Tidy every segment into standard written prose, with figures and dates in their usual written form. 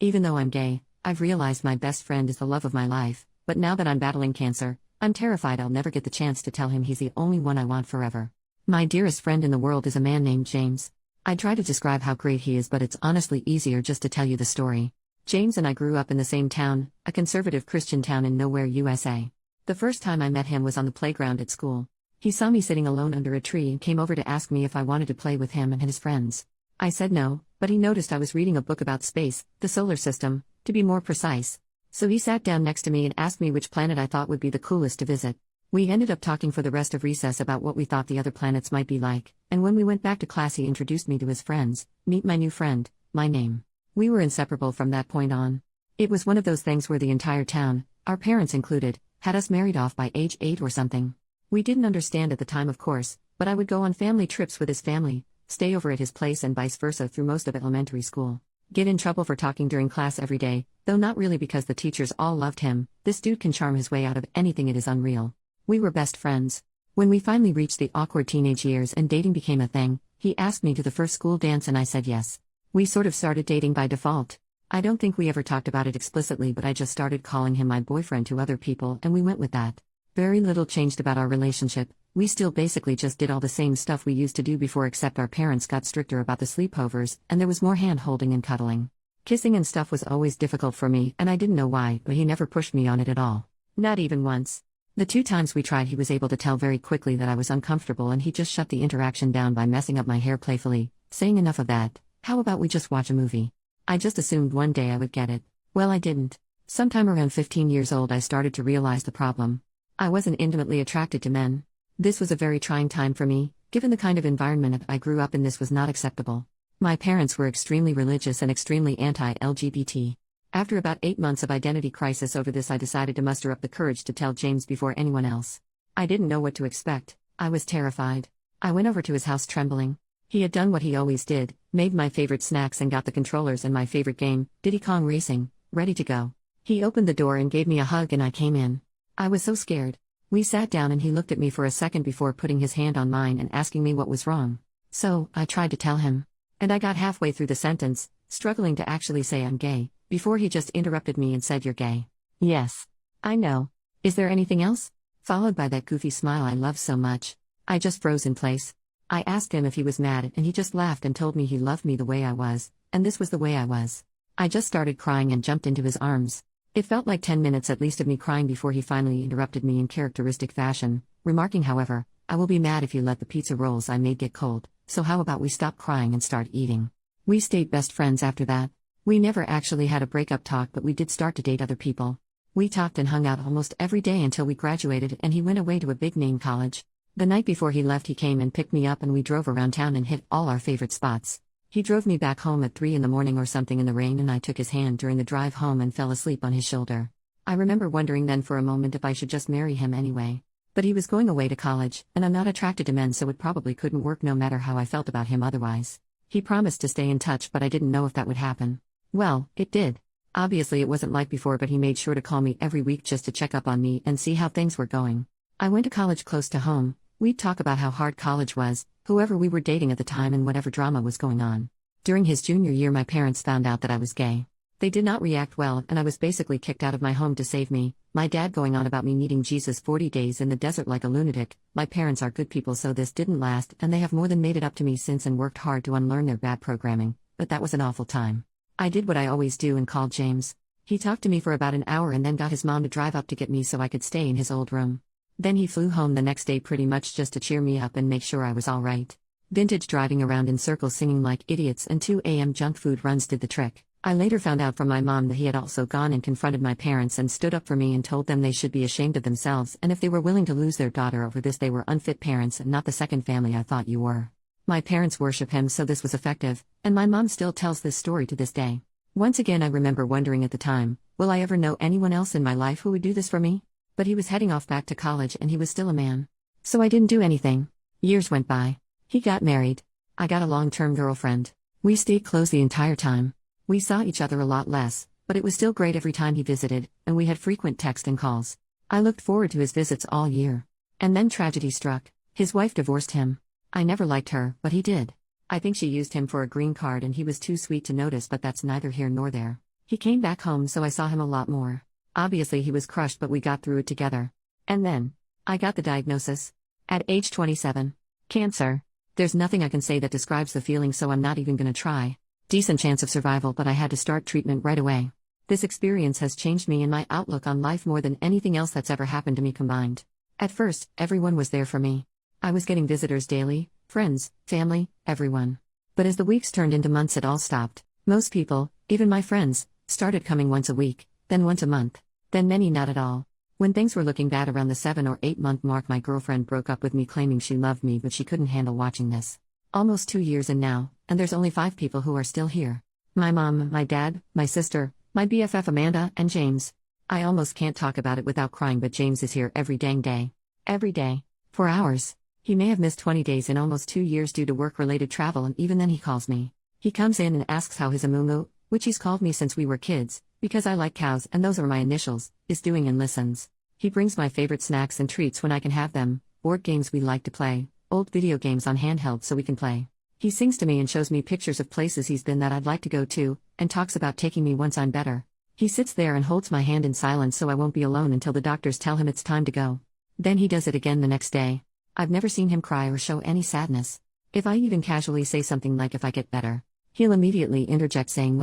Even though I'm gay, I've realized my best friend is the love of my life, but now that I'm battling cancer, I'm terrified I'll never get the chance to tell him he's the only one I want forever. My dearest friend in the world is a man named James. I try to describe how great he is, but it's honestly easier just to tell you the story. James and I grew up in the same town, a conservative Christian town in nowhere, USA. The first time I met him was on the playground at school. He saw me sitting alone under a tree and came over to ask me if I wanted to play with him and his friends. I said no, but he noticed I was reading a book about space, the solar system, to be more precise. So he sat down next to me and asked me which planet I thought would be the coolest to visit. We ended up talking for the rest of recess about what we thought the other planets might be like, and when we went back to class he introduced me to his friends. Meet my new friend, my name. We were inseparable from that point on. It was one of those things where the entire town, our parents included, had us married off by age 8 or something. We didn't understand at the time, of course, but I would go on family trips with his family, stay over at his place and vice versa through most of elementary school. Get in trouble for talking during class every day, though not really because the teachers all loved him. This dude can charm his way out of anything, it is unreal. We were best friends. When we finally reached the awkward teenage years and dating became a thing, he asked me to the first school dance and I said yes. We sort of started dating by default. I don't think we ever talked about it explicitly, but I just started calling him my boyfriend to other people and we went with that. Very little changed about our relationship. We still basically just did all the same stuff we used to do before, except our parents got stricter about the sleepovers and there was more hand-holding and cuddling. Kissing and stuff was always difficult for me and I didn't know why, but he never pushed me on it at all. Not even once. The 2 times we tried he was able to tell very quickly that I was uncomfortable and he just shut the interaction down by messing up my hair playfully, saying enough of that, how about we just watch a movie? I just assumed one day I would get it. Well, I didn't. Sometime around 15 years old I started to realize the problem. I wasn't intimately attracted to men. This was a very trying time for me, given the kind of environment I grew up in. This was not acceptable. My parents were extremely religious and extremely anti-LGBT. After about 8 months of identity crisis over this, I decided to muster up the courage to tell James before anyone else. I didn't know what to expect. I was terrified. I went over to his house trembling. He had done what he always did, made my favorite snacks and got the controllers and my favorite game, Diddy Kong Racing, ready to go. He opened the door and gave me a hug and I came in. I was so scared. We sat down and he looked at me for a second before putting his hand on mine and asking me what was wrong. So, I tried to tell him. And I got halfway through the sentence, struggling to actually say I'm gay, before he just interrupted me and said, "You're gay." Yes. I know. Is there anything else? Followed by that goofy smile I love so much. I just froze in place. I asked him if he was mad and he just laughed and told me he loved me the way I was, and this was the way I was. I just started crying and jumped into his arms. It felt like 10 minutes at least of me crying before he finally interrupted me in characteristic fashion, remarking, however, "I will be mad if you let the pizza rolls I made get cold, so how about we stop crying and start eating?" We stayed best friends after that. We never actually had a breakup talk, but we did start to date other people. We talked and hung out almost every day until we graduated and he went away to a big-name college. The night before he left he came and picked me up and we drove around town and hit all our favorite spots. He drove me back home at 3 in the morning or something in the rain and I took his hand during the drive home and fell asleep on his shoulder. I remember wondering then for a moment if I should just marry him anyway. But he was going away to college, and I'm not attracted to men, so it probably couldn't work no matter how I felt about him otherwise. He promised to stay in touch, but I didn't know if that would happen. Well, it did. Obviously it wasn't like before, but he made sure to call me every week just to check up on me and see how things were going. I went to college close to home. We'd talk about how hard college was, whoever we were dating at the time and whatever drama was going on. During his junior year my parents found out that I was gay. They did not react well and I was basically kicked out of my home to save me, my dad going on about me needing Jesus 40 days in the desert like a lunatic. My parents are good people, so this didn't last and they have more than made it up to me since and worked hard to unlearn their bad programming, but that was an awful time. I did what I always do and called James. He talked to me for about an hour and then got his mom to drive up to get me so I could stay in his old room. Then he flew home the next day pretty much just to cheer me up and make sure I was alright. Vintage driving around in circles singing like idiots and 2 a.m. junk food runs did the trick. I later found out from my mom that he had also gone and confronted my parents and stood up for me and told them they should be ashamed of themselves, and if they were willing to lose their daughter over this they were unfit parents and not the second family I thought you were. My parents worship him, so this was effective, and my mom still tells this story to this day. Once again I remember wondering at the time, will I ever know anyone else in my life who would do this for me? But he was heading off back to college and he was still a man. So I didn't do anything. Years went by. He got married. I got a long-term girlfriend. We stayed close the entire time. We saw each other a lot less, but it was still great every time he visited, and we had frequent text and calls. I looked forward to his visits all year. And then tragedy struck. His wife divorced him. I never liked her, but he did. I think she used him for a green card and he was too sweet to notice, but that's neither here nor there. He came back home, so I saw him a lot more. Obviously, he was crushed, but we got through it together. And then, I got the diagnosis. At age 27. Cancer. There's nothing I can say that describes the feeling, so I'm not even gonna try. Decent chance of survival, but I had to start treatment right away. This experience has changed me and my outlook on life more than anything else that's ever happened to me combined. At first, everyone was there for me. I was getting visitors daily, friends, family, everyone. But as the weeks turned into months, it all stopped. Most people, even my friends, started coming once a week, then once a month, then many not at all. When things were looking bad around the 7 or 8 month mark, my girlfriend broke up with me claiming she loved me, but she couldn't handle watching this. Almost 2 years in now, and there's only 5 people who are still here. My mom, my dad, my sister, my BFF Amanda, and James. I almost can't talk about it without crying, but James is here every dang day. Every day. For hours. He may have missed 20 days in almost 2 years due to work-related travel, and even then he calls me. He comes in and asks how his Amumu, which he's called me since we were kids, because I like cows and those are my initials, is doing, and listens. He brings my favorite snacks and treats when I can have them, board games we like to play, old video games on handheld so we can play. He sings to me and shows me pictures of places he's been that I'd like to go to, and talks about taking me once I'm better. He sits there and holds my hand in silence so I won't be alone until the doctors tell him it's time to go. Then he does it again the next day. I've never seen him cry or show any sadness. If I even casually say something like if I get better, he'll immediately interject saying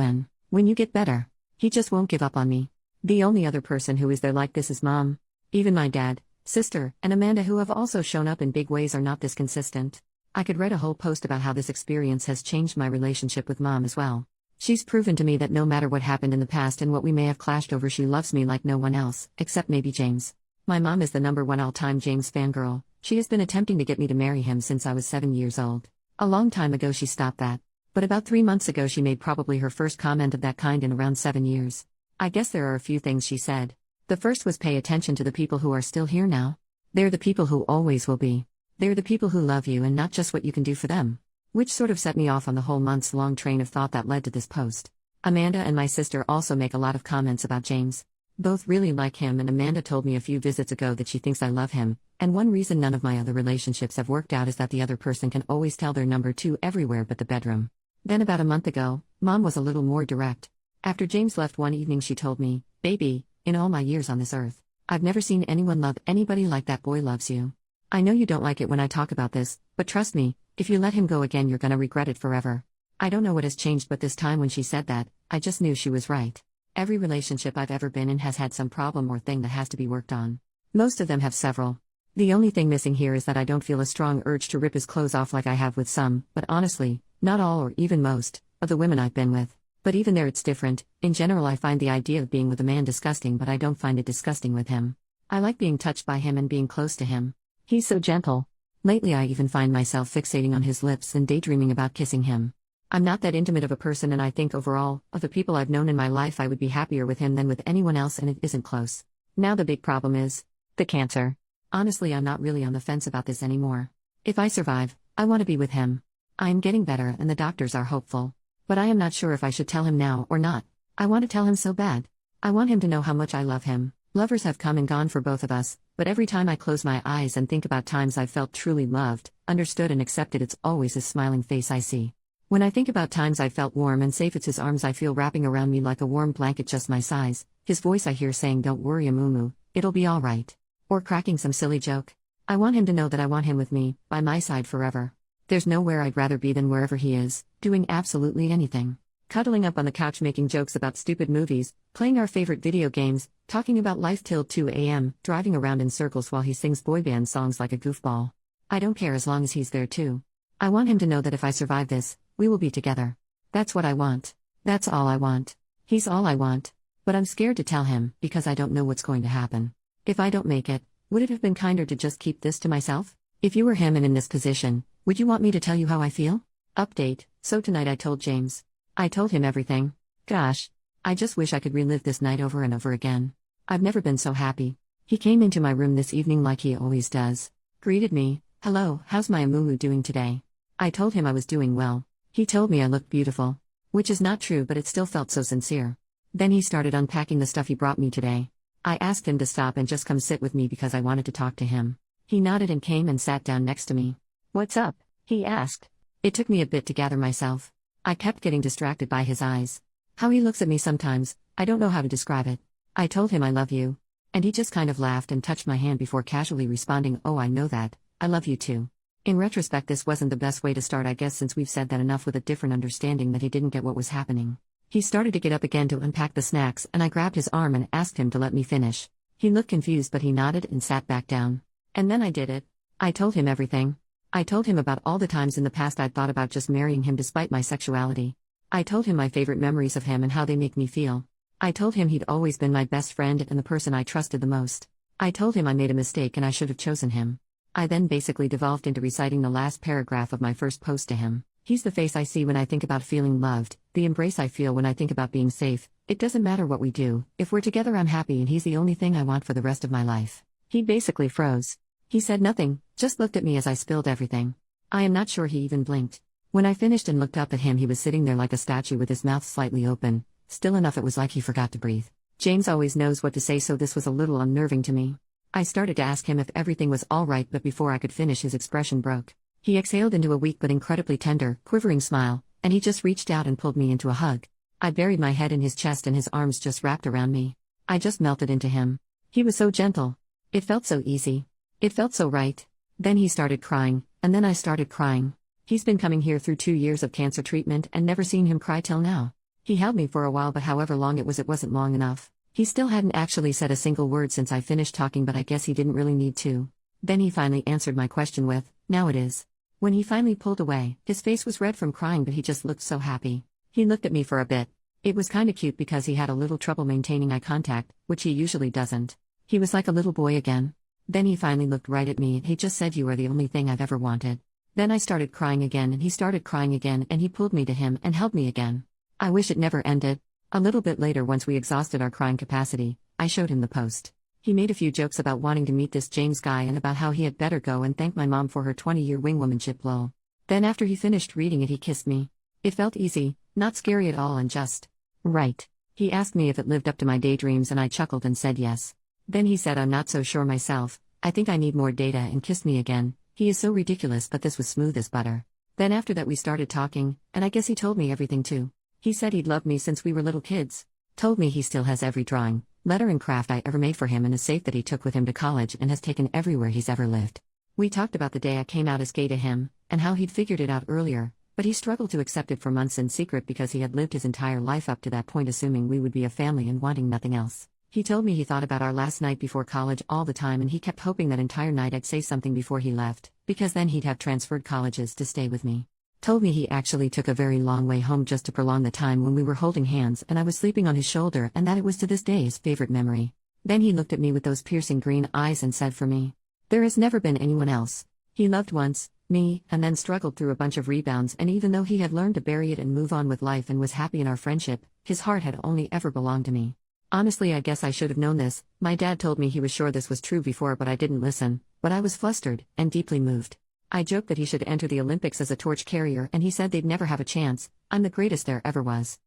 when you get better. He just won't give up on me. The only other person who is there like this is Mom. Even my dad, sister, and Amanda, who have also shown up in big ways, are not this consistent. I could write a whole post about how this experience has changed my relationship with Mom as well. She's proven to me that no matter what happened in the past and what we may have clashed over, she loves me like no one else, except maybe James. My mom is the #1 all-time James fangirl. She has been attempting to get me to marry him since I was 7 years old. A long time ago she stopped that. But about 3 months ago she made probably her first comment of that kind in around 7 years. I guess there are a few things she said. The first was pay attention to the people who are still here now. They're the people who always will be. They're the people who love you and not just what you can do for them. Which sort of set me off on the whole months-long train of thought that led to this post. Amanda and my sister also make a lot of comments about James. Both really like him, and Amanda told me a few visits ago that she thinks I love him, and one reason none of my other relationships have worked out is that the other person can always tell they're #2 everywhere but the bedroom. Then about a month ago, Mom was a little more direct. After James left one evening she told me, "Baby, in all my years on this earth, I've never seen anyone love anybody like that boy loves you. I know you don't like it when I talk about this, but trust me, if you let him go again you're gonna regret it forever." I don't know what has changed, but this time when she said that, I just knew she was right. Every relationship I've ever been in has had some problem or thing that has to be worked on. Most of them have several. The only thing missing here is that I don't feel a strong urge to rip his clothes off like I have with some, but honestly, not all or even most, of the women I've been with. But even there it's different. In general I find the idea of being with a man disgusting, but I don't find it disgusting with him. I like being touched by him and being close to him. He's so gentle. Lately I even find myself fixating on his lips and daydreaming about kissing him. I'm not that intimate of a person, and I think overall, of the people I've known in my life, I would be happier with him than with anyone else, and it isn't close. Now the big problem is the cancer. Honestly, I'm not really on the fence about this anymore. If I survive, I want to be with him. I am getting better and the doctors are hopeful. But I am not sure if I should tell him now or not. I want to tell him so bad. I want him to know how much I love him. Lovers have come and gone for both of us, but every time I close my eyes and think about times I felt truly loved, understood and accepted, it's always his smiling face I see. When I think about times I felt warm and safe, it's his arms I feel wrapping around me like a warm blanket just my size, his voice I hear saying, "Don't worry Amumu, it'll be alright." Or cracking some silly joke. I want him to know that I want him with me, by my side forever. There's nowhere I'd rather be than wherever he is, doing absolutely anything. Cuddling up on the couch making jokes about stupid movies, playing our favorite video games, talking about life till 2 a.m., driving around in circles while he sings boy band songs like a goofball. I don't care as long as he's there too. I want him to know that if I survive this, we will be together. That's what I want. That's all I want. He's all I want. But I'm scared to tell him, because I don't know what's going to happen. If I don't make it, would it have been kinder to just keep this to myself? If you were him and in this position, would you want me to tell you how I feel? Update. So tonight I told James. I told him everything. Gosh. I just wish I could relive this night over and over again. I've never been so happy. He came into my room this evening like he always does. Greeted me. "Hello, how's my Amumu doing today?" I told him I was doing well. He told me I looked beautiful. Which is not true, but it still felt so sincere. Then he started unpacking the stuff he brought me today. I asked him to stop and just come sit with me because I wanted to talk to him. He nodded and came and sat down next to me. "What's up?" he asked. It took me a bit to gather myself. I kept getting distracted by his eyes. How he looks at me sometimes, I don't know how to describe it. I told him I love you. And he just kind of laughed and touched my hand before casually responding, oh, I know that, I love you too. In retrospect, this wasn't the best way to start, I guess, since we've said that enough, with a different understanding that he didn't get what was happening. He started to get up again to unpack the snacks, and I grabbed his arm and asked him to let me finish. He looked confused, but he nodded and sat back down. And then I did it. I told him everything. I told him about all the times in the past I'd thought about just marrying him despite my sexuality. I told him my favorite memories of him and how they make me feel. I told him he'd always been my best friend and the person I trusted the most. I told him I made a mistake and I should have chosen him. I then basically devolved into reciting the last paragraph of my first post to him. He's the face I see when I think about feeling loved, the embrace I feel when I think about being safe. It doesn't matter what we do, if we're together I'm happy, and he's the only thing I want for the rest of my life. He basically froze. He said nothing, just looked at me as I spilled everything. I am not sure he even blinked. When I finished and looked up at him, he was sitting there like a statue with his mouth slightly open, still enough it was like he forgot to breathe. James always knows what to say, so this was a little unnerving to me. I started to ask him if everything was all right, but before I could finish, his expression broke. He exhaled into a weak but incredibly tender, quivering smile, and he just reached out and pulled me into a hug. I buried my head in his chest and his arms just wrapped around me. I just melted into him. He was so gentle. It felt so easy. It felt so right. Then he started crying, and then I started crying. He's been coming here through 2 years of cancer treatment and never seen him cry till now. He held me for a while, but however long it wasn't long enough. He still hadn't actually said a single word since I finished talking, but I guess he didn't really need to. Then he finally answered my question with, "Now it is." When he finally pulled away, his face was red from crying, but he just looked so happy. He looked at me for a bit. It was kinda cute because he had a little trouble maintaining eye contact, which he usually doesn't. He was like a little boy again. Then he finally looked right at me and he just said, "You are the only thing I've ever wanted." Then I started crying again and he started crying again, and he pulled me to him and held me again. I wish it never ended. A little bit later, once we exhausted our crying capacity, I showed him the post. He made a few jokes about wanting to meet this James guy and about how he had better go and thank my mom for her 20-year wingwomanship lol. Then after he finished reading it, he kissed me. It felt easy, not scary at all, and just right. He asked me if it lived up to my daydreams and I chuckled and said yes. Then he said, "I'm not so sure myself, I think I need more data," and kissed me again. He is so ridiculous, but this was smooth as butter. Then after that we started talking, and I guess he told me everything too. He said he'd loved me since we were little kids. Told me he still has every drawing, letter and craft I ever made for him in a safe that he took with him to college and has taken everywhere he's ever lived. We talked about the day I came out as gay to him, and how he'd figured it out earlier, but he struggled to accept it for months in secret because he had lived his entire life up to that point assuming we would be a family and wanting nothing else. He told me he thought about our last night before college all the time, and he kept hoping that entire night I'd say something before he left, because then he'd have transferred colleges to stay with me. Told me he actually took a very long way home just to prolong the time when we were holding hands and I was sleeping on his shoulder, and that it was to this day his favorite memory. Then he looked at me with those piercing green eyes and said, "For me, there has never been anyone else." He loved once, me, and then struggled through a bunch of rebounds, and even though he had learned to bury it and move on with life and was happy in our friendship, his heart had only ever belonged to me. Honestly, I guess I should have known this. My dad told me he was sure this was true before, but I didn't listen. But I was flustered and deeply moved. I joked that he should enter the Olympics as a torch carrier, and he said they'd never have a chance. I'm the greatest there ever was.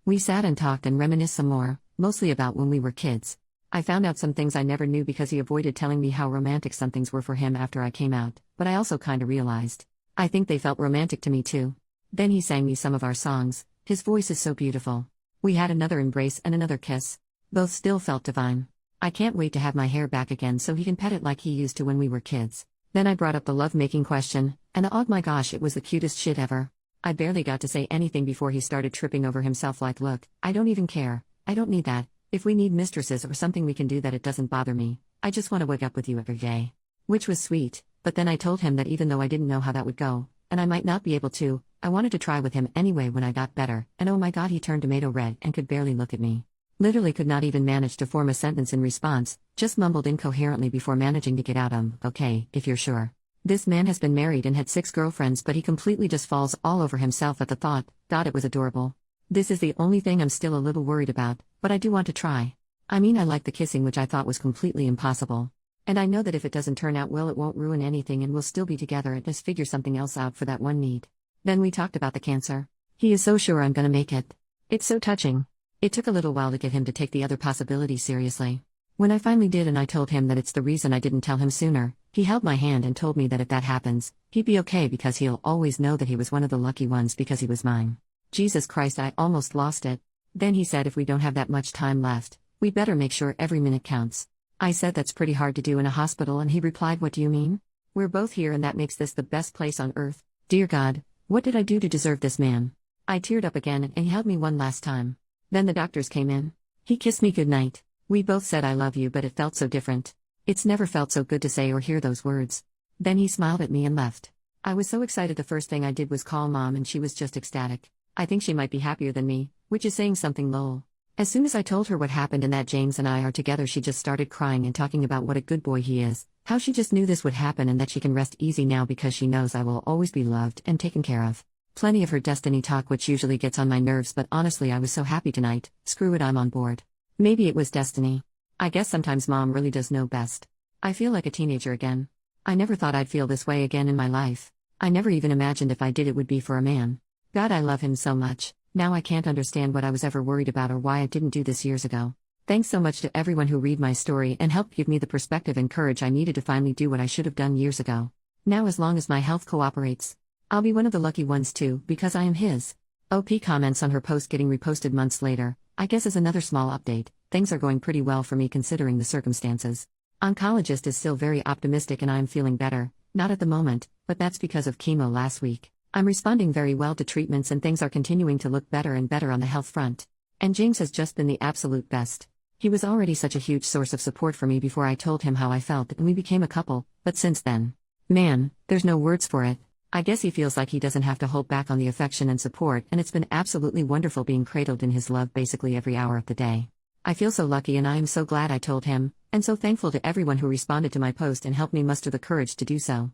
We sat and talked and reminisced some more, mostly about when we were kids. I found out some things I never knew because he avoided telling me how romantic some things were for him after I came out, but I also kinda realized. I think they felt romantic to me too. Then he sang me some of our songs. His voice is so beautiful. We had another embrace and another kiss. Both still felt divine. I can't wait to have my hair back again so he can pet it like he used to when we were kids. Then I brought up the love-making question, and oh my gosh, it was the cutest shit ever. I barely got to say anything before he started tripping over himself like, "Look, I don't even care. I don't need that. If we need mistresses or something we can do that, it doesn't bother me. I just want to wake up with you every day." Which was sweet, but then I told him that even though I didn't know how that would go, and I might not be able to, I wanted to try with him anyway when I got better, and oh my god, he turned tomato red and could barely look at me. Literally could not even manage to form a sentence in response, just mumbled incoherently before managing to get out, "Okay, if you're sure." This man has been married and had 6 girlfriends, but he completely just falls all over himself at the thought. God, it was adorable. This is the only thing I'm still a little worried about, but I do want to try. I mean, I like the kissing, which I thought was completely impossible. And I know that if it doesn't turn out well, it won't ruin anything and we'll still be together and just figure something else out for that one need. Then we talked about the cancer. He is so sure I'm gonna make it. It's so touching. It took a little while to get him to take the other possibility seriously. When I finally did and I told him that it's the reason I didn't tell him sooner, he held my hand and told me that if that happens, he'd be okay because he'll always know that he was one of the lucky ones because he was mine. Jesus Christ, I almost lost it. Then he said if we don't have that much time left, we better make sure every minute counts. I said that's pretty hard to do in a hospital, and he replied, what do you mean? We're both here, and that makes this the best place on earth. Dear God, what did I do to deserve this man? I teared up again, and he held me one last time. Then the doctors came in. He kissed me goodnight. We both said I love you, but it felt so different. It's never felt so good to say or hear those words. Then he smiled at me and left. I was so excited, the first thing I did was call Mom, and she was just ecstatic. I think she might be happier than me, which is saying something, lol. As soon as I told her what happened and that James and I are together, she just started crying and talking about what a good boy he is, how she just knew this would happen and that she can rest easy now because she knows I will always be loved and taken care of. Plenty of her destiny talk, which usually gets on my nerves, but honestly I was so happy tonight. Screw it, I'm on board. Maybe it was destiny. I guess sometimes Mom really does know best. I feel like a teenager again. I never thought I'd feel this way again in my life. I never even imagined if I did it would be for a man. God, I love him so much. Now I can't understand what I was ever worried about or why I didn't do this years ago. Thanks so much to everyone who read my story and helped give me the perspective and courage I needed to finally do what I should have done years ago. Now as long as my health cooperates, I'll be one of the lucky ones too, because I am his. OP comments on her post getting reposted months later. I guess as another small update, things are going pretty well for me considering the circumstances. Oncologist is still very optimistic and I am feeling better, not at the moment, but that's because of chemo last week. I'm responding very well to treatments and things are continuing to look better and better on the health front. And James has just been the absolute best. He was already such a huge source of support for me before I told him how I felt and we became a couple, but since then, man, there's no words for it. I guess he feels like he doesn't have to hold back on the affection and support, and it's been absolutely wonderful being cradled in his love basically every hour of the day. I feel so lucky and I am so glad I told him, and so thankful to everyone who responded to my post and helped me muster the courage to do so.